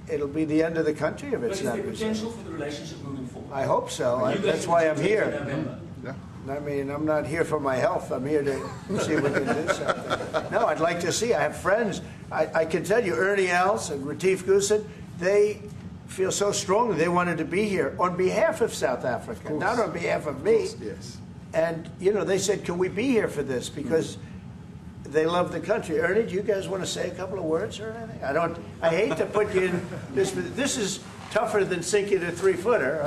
It'll be the end of the country if it's not resolved. But is there potential for the relationship moving forward? I hope so. That's why I'm here. I mean, I'm not here for my health. I'm here to see if we can do something. No, I'd like to see. I have friends. I can tell you, Ernie Els and Retief Goosen, they feel so strongly they wanted to be here on behalf of South Africa, not on behalf of me. Yes. And, you know, they said, can we be here for this? Because they love the country. Ernie, do you guys want to say a couple of words or anything? I hate to put you in this, but this is tougher than sinking a 3-footer.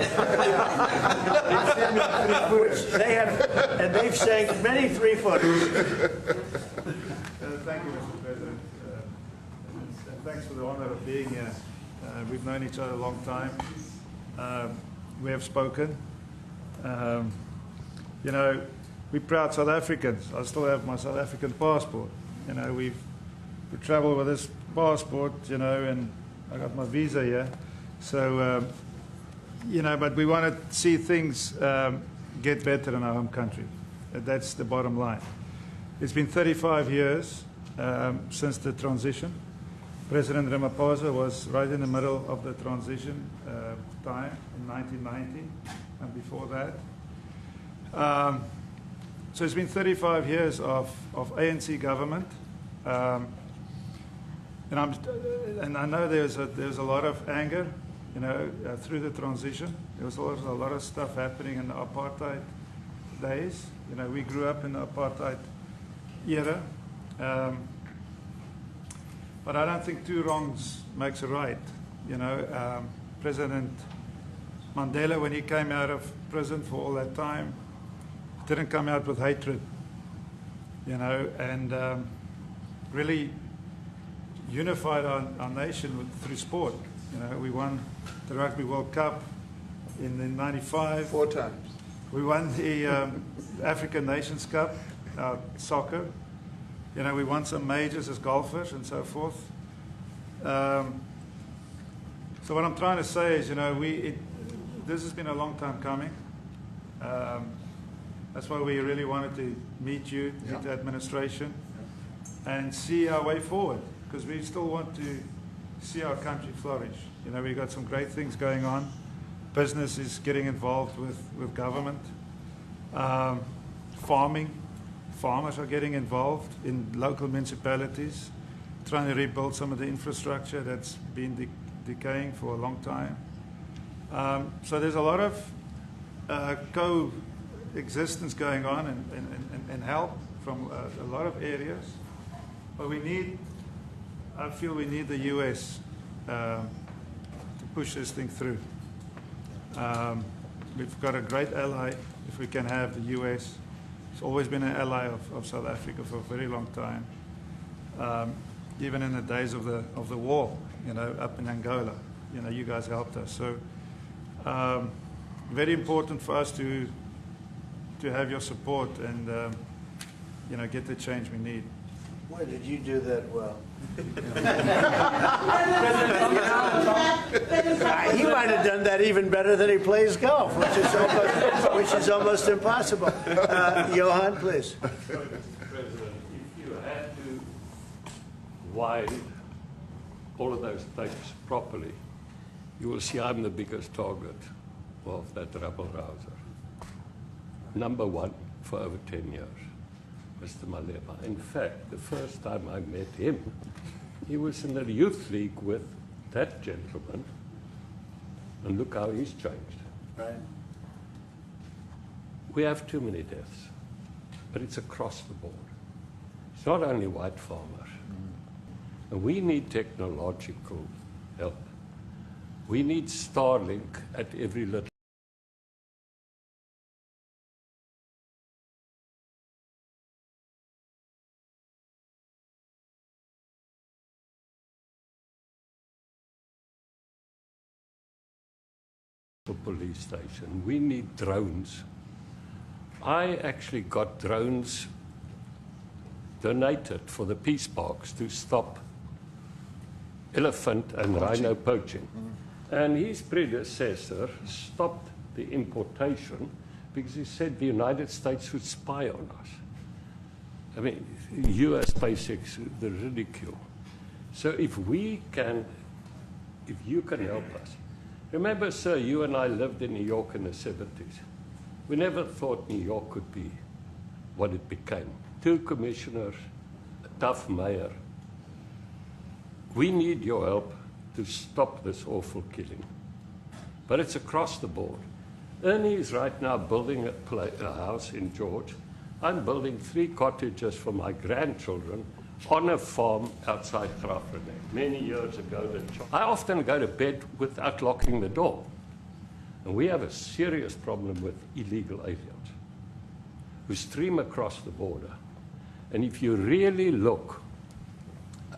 They have, and they've sank many 3-footers. Thank you, Mr. President. And thanks for the honor of being here. We've known each other a long time. We have spoken. You know, we're proud South Africans. I still have my South African passport. You know, we travel with this passport, you know, and I got my visa here. So, you know, but we want to see things get better in our home country. That's the bottom line. It's been 35 years since the transition. President Ramaphosa was right in the middle of the transition time in 1990 and before that. So it's been 35 years of ANC government. And I know there's a lot of anger, you know, through the transition. There was a lot of stuff happening in the apartheid days. You know, we grew up in the apartheid era. But I don't think two wrongs makes a right. You know, President Mandela, when he came out of prison for all that time, didn't come out with hatred, you know, and really unified our nation through sport. You know, we won the Rugby World Cup in '95. 4 times. We won the African Nations Cup, soccer. You know, we won some majors as golfers and so forth. So what I'm trying to say is, you know, this has been a long time coming. That's why we really wanted to meet you, meet the administration, and see our way forward, because we still want to see our country flourish. You know, we've got some great things going on. Business is getting involved with government. Farmers are getting involved in local municipalities, trying to rebuild some of the infrastructure that's been decaying for a long time. So there's a lot of coexistence going on and help from a lot of areas. But I feel we need the U.S. To push this thing through. We've got a great ally if we can have the U.S. It's always been an ally of South Africa for a very long time, even in the days of the war, you know, up in Angola. You know, you guys helped us. So very important for us to have your support and, you know, get the change we need. Why did you do that well? He might have done that even better than he plays golf, which is almost impossible. Johan, please. Mr. President, if you had to wind all of those tapes properly, you will see I'm the biggest target of that rabble-rouser. Number one for over 10 years, Mr. Malema. In fact, the first time I met him, he was in the youth league with that gentleman, and look how he's changed. Right. We have too many deaths, but it's across the board. It's not only white farmers. And we need technological help. We need Starlink at every little police station. We need drones. I actually got drones donated for the peace parks to stop elephant and rhino poaching. And his predecessor stopped the importation because he said the United States would spy on us. I mean, US SpaceX, the ridicule. So if you can help us. Remember, sir, you and I lived in New York in the 70s. We never thought New York could be what it became. 2 commissioners, a tough mayor. We need your help to stop this awful killing. But it's across the board. Ernie is right now building a house in George. I'm building 3 cottages for my grandchildren on a farm outside Grafrenet. Many years ago, I often go to bed without locking the door. And we have a serious problem with illegal aliens who stream across the border. And if you really look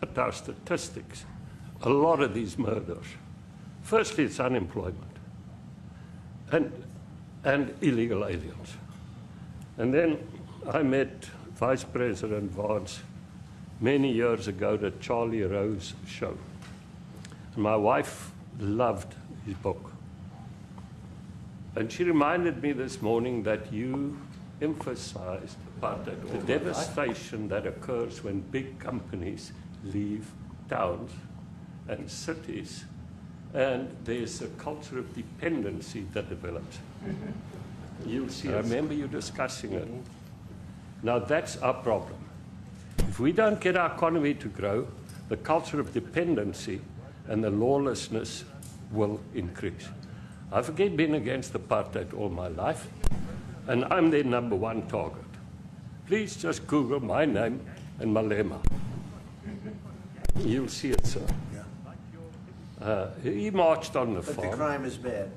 at our statistics, a lot of these murders, firstly, it's unemployment and illegal aliens. And then I met Vice President Vance many years ago at Charlie Rose show. And my wife loved his book. And she reminded me this morning that you emphasized about the devastation that occurs when big companies leave towns and cities, and there's a culture of dependency that develops. You'll see, I remember you discussing it. Now that's our problem. If we don't get our economy to grow, the culture of dependency and the lawlessness will increase. I've been against apartheid all my life, and I'm their #1 target. Please just Google my name and Malema. You'll see it, sir. He marched on the farm. But the crime is bad.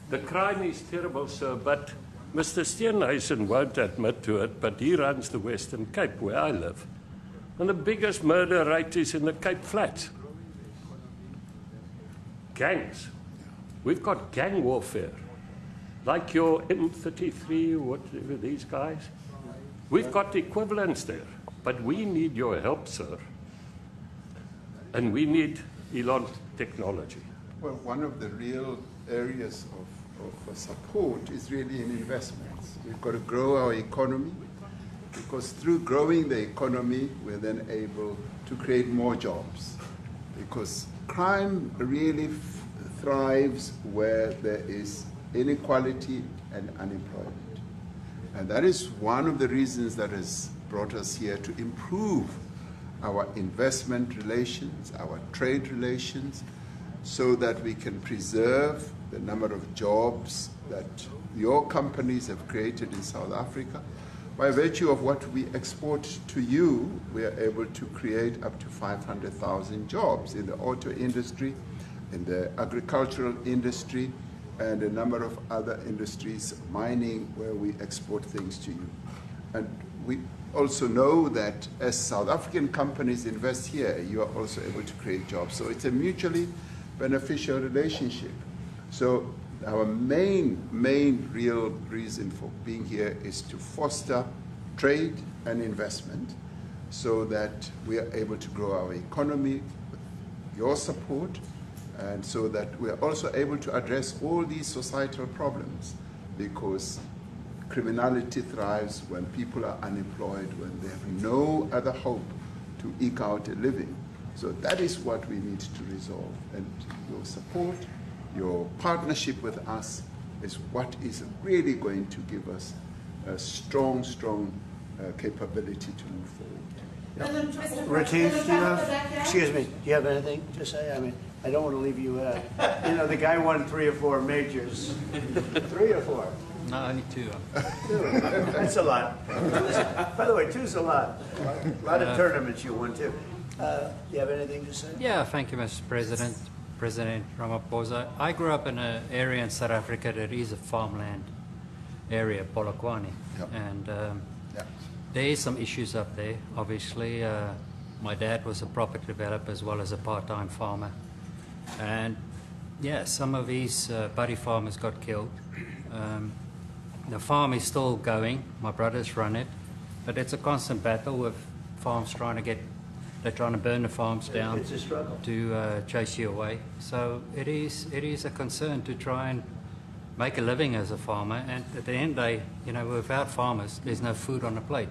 The crime is terrible, sir, but Mr. Steenhuisen won't admit to it, but he runs the Western Cape, where I live. And the biggest murder rate is in the Cape Flats. Gangs. We've got gang warfare, like your M33, whatever these guys. We've got the equivalents there, but we need your help, sir. And we need Elon technology. Well, one of the real areas of support is really in investments. We've got to grow our economy, because through growing the economy, we're then able to create more jobs. Because crime really thrives where there is inequality and unemployment. And that is one of the reasons that has brought us here, to improve our investment relations, our trade relations, so that we can preserve the number of jobs that your companies have created in South Africa. By virtue of what we export to you, we are able to create up to 500,000 jobs in the auto industry, in the agricultural industry, and a number of other industries, mining, where we export things to you. And we also know that as South African companies invest here, you are also able to create jobs. So it's a mutually beneficial relationship. So our main real reason for being here is to foster trade and investment, so that we are able to grow our economy with your support, and so that we are also able to address all these societal problems, because criminality thrives when people are unemployed, when they have no other hope to eke out a living. So that is what we need to resolve, and your support, your partnership with us is what is really going to give us a strong capability to move forward. Retief, excuse me, do you have anything to say? I mean, I don't want to leave you out. You know, the guy won 3 or 4 majors. 3 or 4? No, only 2. 2. That's a lot. By the way, 2's a lot. A lot of tournaments you won too. Do you have anything to say? Yeah, thank you, Mr. President. President Ramaphosa. I grew up in an area in South Africa that is a farmland area, Polokwane. Yep. And there is some issues up there. Obviously, my dad was a property developer as well as a part-time farmer. And yeah, some of these buddy farmers got killed. The farm is still going. My brothers run it. But it's a constant battle with farms they're trying to burn the farms down. It's a struggle. To chase you away. So it is a concern to try and make a living as a farmer. And at the end of the day, you know, without farmers, there's no food on the plate.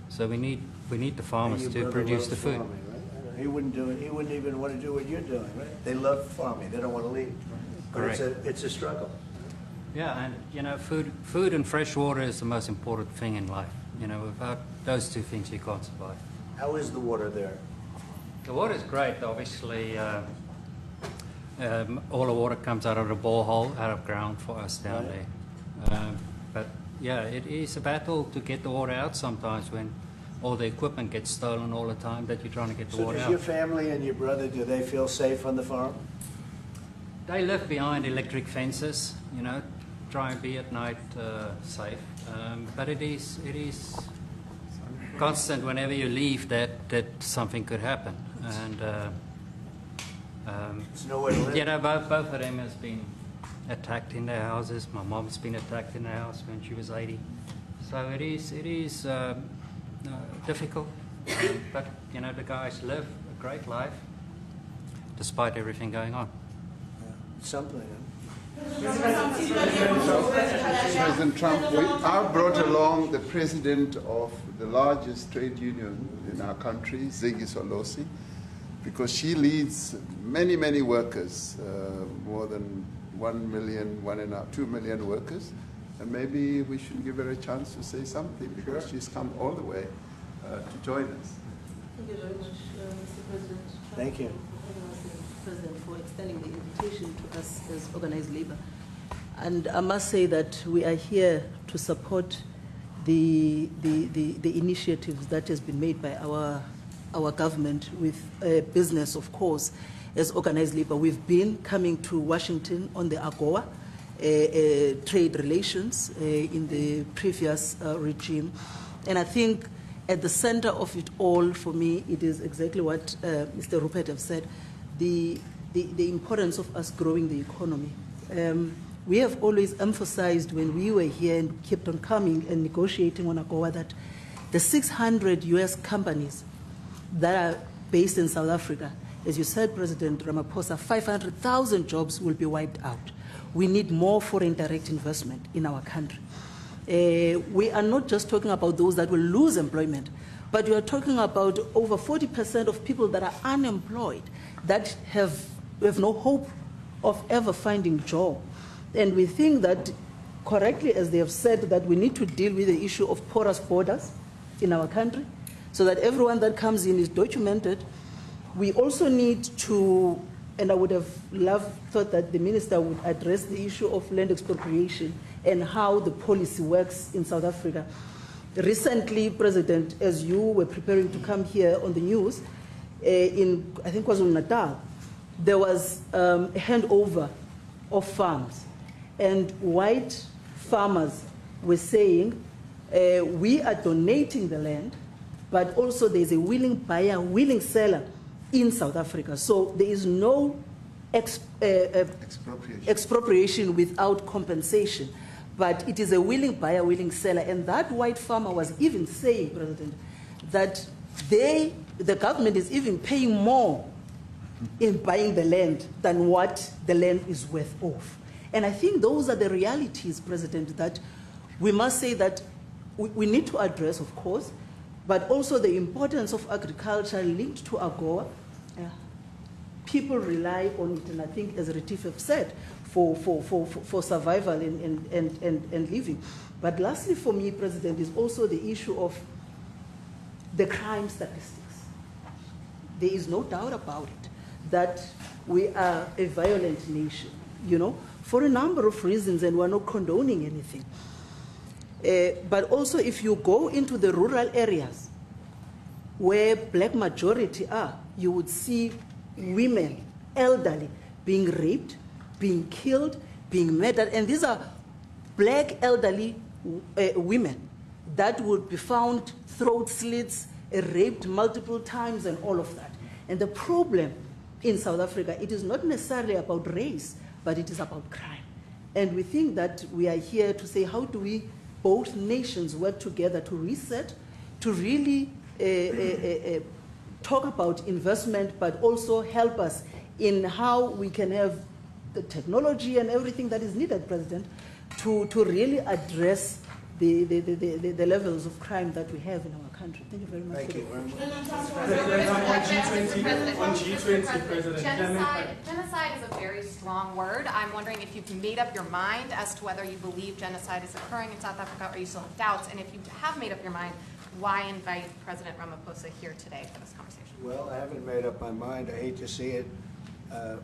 So we need the farmers to produce the food. Farming, right? He wouldn't do it. He wouldn't even want to do what you're doing, right? They love farming. They don't want to leave. Correct. It's a struggle. Yeah, and you know, food and fresh water is the most important thing in life. You know, without those 2 things, you can't survive. How is the water there? The water is great. Obviously, all the water comes out of the borehole, out of ground for us down there. But yeah, it is a battle to get the water out sometimes when all the equipment gets stolen all the time that you're trying to get the water out. So does your family and your brother, do they feel safe on the farm? They live behind electric fences, you know, try and be at night safe. But it is constant whenever you leave that something could happen. And there's nowhere to live. you know, both of them has been attacked in their houses. My mom's been attacked in her house when she was 80. So it is difficult. But you know, the guys live a great life despite everything going on. Something. President Trump, I've brought along the president of the largest trade union in our country, Ziggy Solosi, because she leads many, many workers, more than 1 million, 2 million workers, and maybe we should give her a chance to say something, because she's come all the way to join us. Thank you very much, Mr. President. Thank you. President, for extending the invitation to us as organized labor. And I must say that we are here to support the initiatives that has been made by our government with business, of course, as organized labor. We've been coming to Washington on the AGOA trade relations in the previous regime. And I think at the center of it all, for me, it is exactly what Mr. Rupert has said, the importance of us growing the economy. We have always emphasized when we were here and kept on coming and negotiating on AGOA that the 600 US companies that are based in South Africa, as you said, President Ramaphosa, 500,000 jobs will be wiped out. We need more foreign direct investment in our country. We are not just talking about those that will lose employment, but we are talking about over 40% of people that are unemployed, that have no hope of ever finding a job. And we think that, correctly, as they have said, that we need to deal with the issue of porous borders in our country so that everyone that comes in is documented. We also need to, and I would have thought that the minister would address the issue of land expropriation and how the policy works in South Africa. Recently, President, as you were preparing to come here on the news, in, I think, KwaZulu-Natal, there was a handover of farms. And white farmers were saying, we are donating the land, but also there's a willing buyer, willing seller in South Africa. So there is no expropriation without compensation. But it is a willing buyer, willing seller. And that white farmer was even saying, President, that the government is even paying more in buying the land than what the land is worth of. And I think those are the realities, President, that we must say that we need to address, of course, but also the importance of agriculture linked to AGOA. People rely on it, and I think, as Retief have said, for survival and living. But lastly for me, President, is also the issue of the crime statistics. There is no doubt about it that we are a violent nation, you know, for a number of reasons, and we're not condoning anything. But also, if you go into the rural areas where black majority are, you would see women, elderly, being raped, being killed, being murdered. And these are black elderly women that would be found throat slits, raped multiple times, and all of that. And the problem in South Africa, it is not necessarily about race, but it is about crime. And we think that we are here to say, how do we, both nations, work together to reset, to really talk about investment, but also help us in how we can have the technology and everything that is needed, President, to really address the levels of crime that we have in our country. Thank you very much. Thank you very much. On G20, President. Genocide is a very strong word. I'm wondering if you've made up your mind as to whether you believe genocide is occurring in South Africa, or you still have doubts, and if you have made up your mind, why invite President Ramaphosa here today for this conversation? Well, I haven't made up my mind. I hate to see it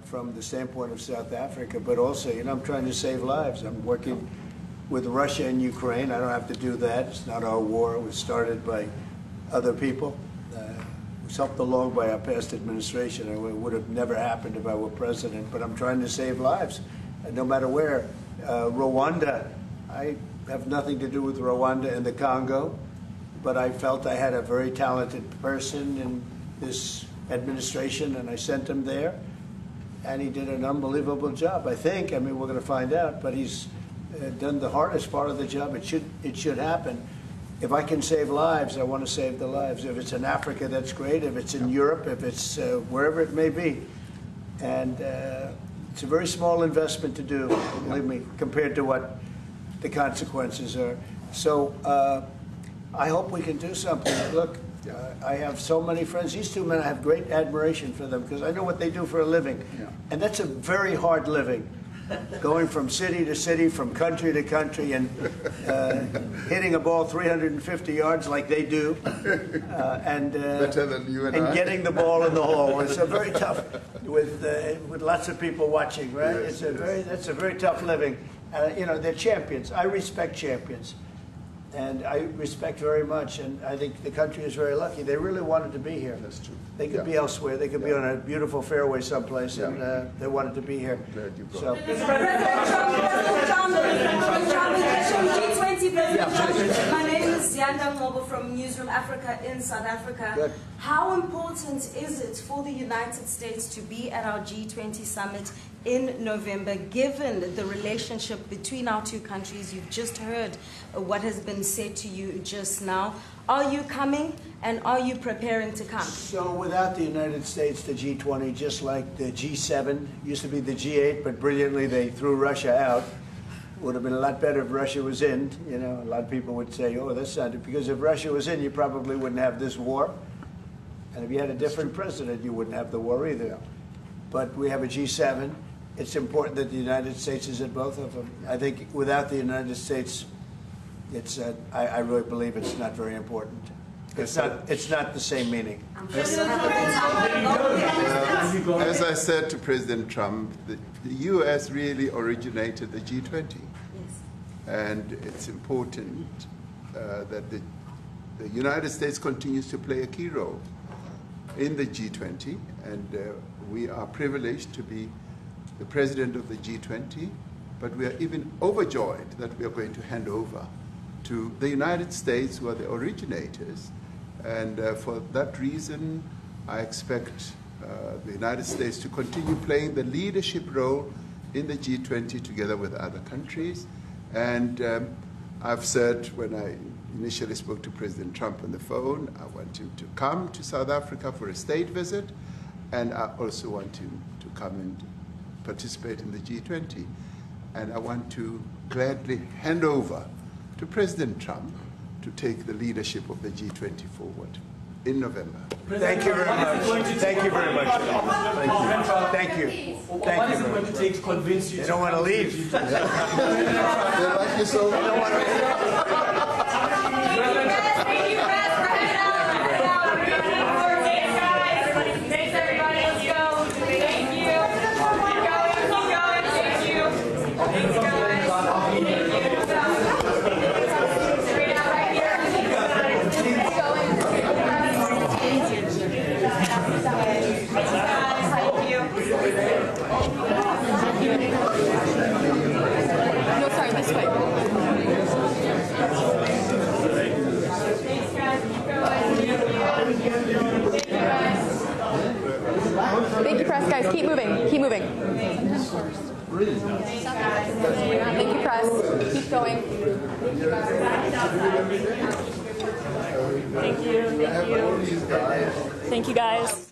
from the standpoint of South Africa, but also, you know, I'm trying to save lives. I'm working with Russia and Ukraine. I don't have to do that. It's not our war. It was started by other people. It was helped along by our past administration. It would have never happened if I were president, but I'm trying to save lives, no matter where. Rwanda, I have nothing to do with Rwanda and the Congo, but I felt I had a very talented person in this administration, and I sent him there, and he did an unbelievable job, I think. I mean, we're going to find out, but he's done the hardest part of the job. It should happen. If I can save lives, I want to save the lives. If it's in Africa, that's great. If it's in Europe, if it's wherever it may be. And it's a very small investment to do, believe me, compared to what the consequences are. So I hope we can do something. Look, I have so many friends. These two men, I have great admiration for them because I know what they do for a living. Yeah. And that's a very hard living. Going from city to city, from country to country, and hitting a ball 350 yards like they do, and better than you and I. Getting the ball in the hole. It's a very tough, with lots of people watching, right? Yes, that's a very tough living. You know, they're champions. I respect champions, and I respect very much. And I think the country is very lucky. They really wanted to be here. That's true. They could be elsewhere. They could be on a beautiful fairway someplace, and they wanted to be here. So. My name is Yanda Mobo from Newsroom Africa in South Africa. Good. How important is it for the United States to be at our G20 summit in November, given the relationship between our two countries? You've just heard what has been said to you just now. Are you coming, and are you preparing to come? So without the United States, the G20, just like the G7, used to be the G8, but brilliantly they threw Russia out. Would have been a lot better if Russia was in. You know, a lot of people would say, oh, that's not it. Because if Russia was in, you probably wouldn't have this war. And if you had a different president, you wouldn't have the war either. But we have a G7. It's important that the United States is at both of them. I think without the United States, it's I really believe it's not very important. It's not the same meaning. As I said to President Trump, the U.S. really originated the G20. Yes. And it's important that the United States continues to play a key role in the G20, and we are privileged to be the president of the G20, but we are even overjoyed that we are going to hand over to the United States, who are the originators. And for that reason, I expect the United States to continue playing the leadership role in the G20 together with other countries. And I've said when I initially spoke to President Trump on the phone. I want him to come to South Africa for a state visit, and I also want him to come and participate in the G20. And I want to gladly hand over to President Trump to take the leadership of the G20 forward in November. Thank you very much. Thank you very much. Thank you. What is it going to take to convince you? They don't want to leave. They like you so much. They don't want to leave. No, sorry, this way. Thank you, press, guys. Keep moving. Keep moving. Thank you, press. Keep going. Thank you. Thank you. Thank you, guys.